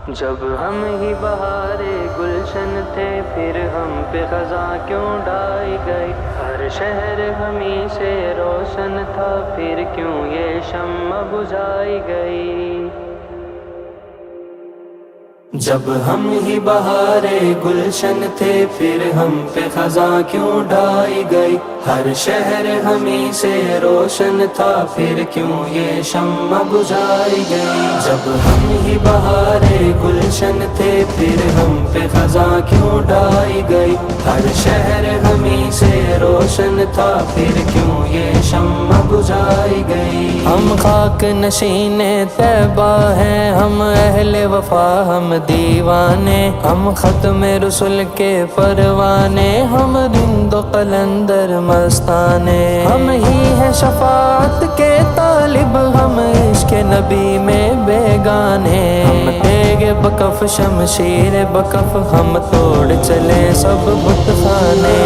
جب ہم ہی بہارے گلشن تھے پھر ہم پہ خزاں کیوں ڈھائی گئی، ہر شہر ہمیں سے روشن تھا پھر کیوں یہ شمع بجھائی گئی۔ جب ہم ہی بہارے گلشن تھے پھر ہم پہ خزاں کیوں ڈھائی گئی، ہر شہر ہمیں سے روشن تھا پھر کیوں یہ شمع بجھائی گئی۔ جب ہم ہی بہارے گلشن تھے پھر ہم پہ خزاں کیوں ڈھائی گئی، ہر شہر ہمیں سے روشن تھا پھر کیوں یہ شمع بجھائی گئی۔ ہم خاک نشین طیبہ ہیں، ہم اہل وفا ہم دیوانے، ہم ختم رسل کے پروانے، ہم رند و قلندر مستانے، ہم ہی ہیں شفاعت کے طالب، ہم عشق نبی میں بیگانے، ہم تیغ بکف شمشیر بکف، ہم توڑ چلے سب بت خانے۔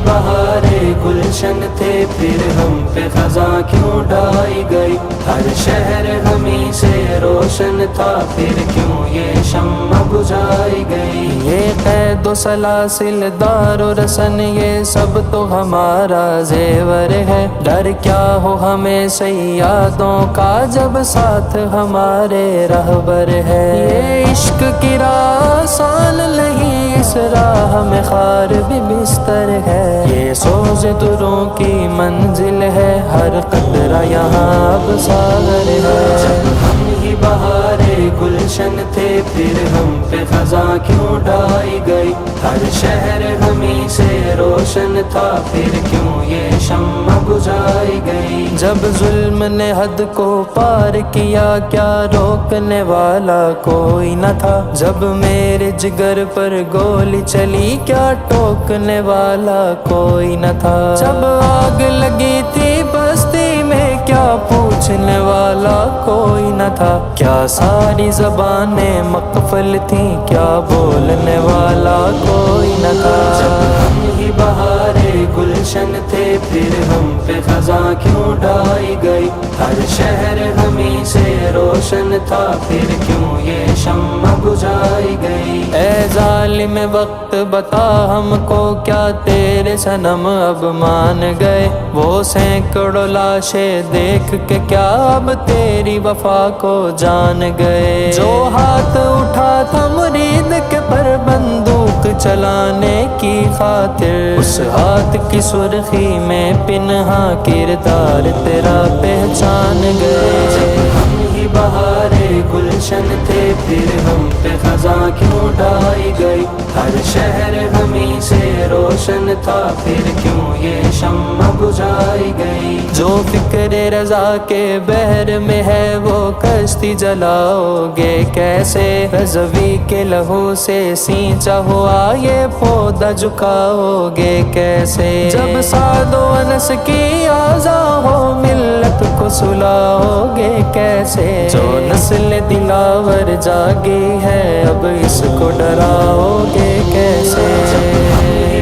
بہارے گلشن تھے پھر ہم پہ خزاں کیوں ڈھائی گئی، ہر شہر ہمیں سے روشن تھا پھر کیوں یہ شمع بجھائی گئی۔ یہ قید و سلاسل دار و رسن یہ سب تو ہمارا زیور ہے، ڈر کیا ہو ہمیں سیادوں کا جب ساتھ ہمارے رہبر ہے۔ یہ عشق کی راہ آسان نہیں، اس راہ میں خار بھی بستر ہے، یہ سوز دروں کی منزل ہے، ہر قطرہ یہاں اب ساغر ہے۔ جب ہم ہی بہارے گلشن تھے پھر ہم پہ خزاں کیوں ڈھائی گئی، ہر شہر ہمیں سے روشن تھا پھر کیوں یہ شمع بجھائی گئی۔ جب ظلم نے حد کو پار کیا کیا روکنے والا کوئی نہ تھا، جب میرے جگر پر گولی چلی کیا ٹوکنے والا کوئی نہ تھا، جب آگ لگی تھی بستی میں کیا پوچھنے والا کوئی نہ تھا، کیا ساری زبانیں مقفل تھیں کیا بولنے والا کوئی نہ تھا۔ جب ہم ہی بہارے گلشن تھے پھر ہم پہ خزاں کیوں ڈھائی گئی، ہر شہر ہمیں سے روشن تھا پھر کیوں یہ شمع بجھائی گئی۔ اے ظالم وقت بتا ہم کو کیا تیرے صنم اب مان گئے، وہ سینکڑوں لاشیں دیکھ کے کیا اب تیری وفا کو جان گئے، جو ہاتھ اٹھا تھا مرید کے پر بندوق چلانے کی خاطر، اس ہاتھ کی سرخی میں پنہاں کردار تیرا پہچان گئے۔ جب ہم ہی بہارے گلشن تھے پھر ہم پہ خزاں کیوں ڈھائی گئی، ہر شہر ہمیں سے روشن تھا پھر کیوں یہ شمع بجھائی گئی۔ جو فکر رضا کے بحر میں ہے وہ کشتی جلاؤ گے کیسے، رضوی کے لہو سے سینچا ہوا یہ پودا جھکاؤ گے کیسے، جب سعد و انس کی آزاں ہو ملت کو سلاؤ گے کیسے، جو نسل دلاور جاگی ہے اب اس کو ڈراؤ گے کیسے۔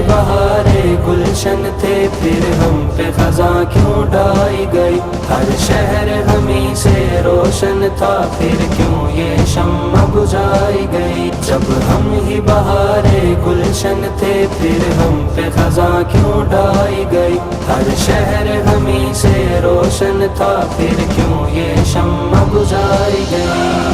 بہارے گلشن تھے پھر ہم پہ خزاں کیوں ڈھائی گئی، ہر شہر ہمیں سے روشن تھا پھر کیوں یہ شمع بجھائی گئی۔ جب ہم ہی بہارے گلشن تھے پھر ہم پہ خزاں کیوں ڈھائی گئی، ہر شہر ہمیں سے روشن تھا پھر کیوں یہ شمع بجھائی گئی۔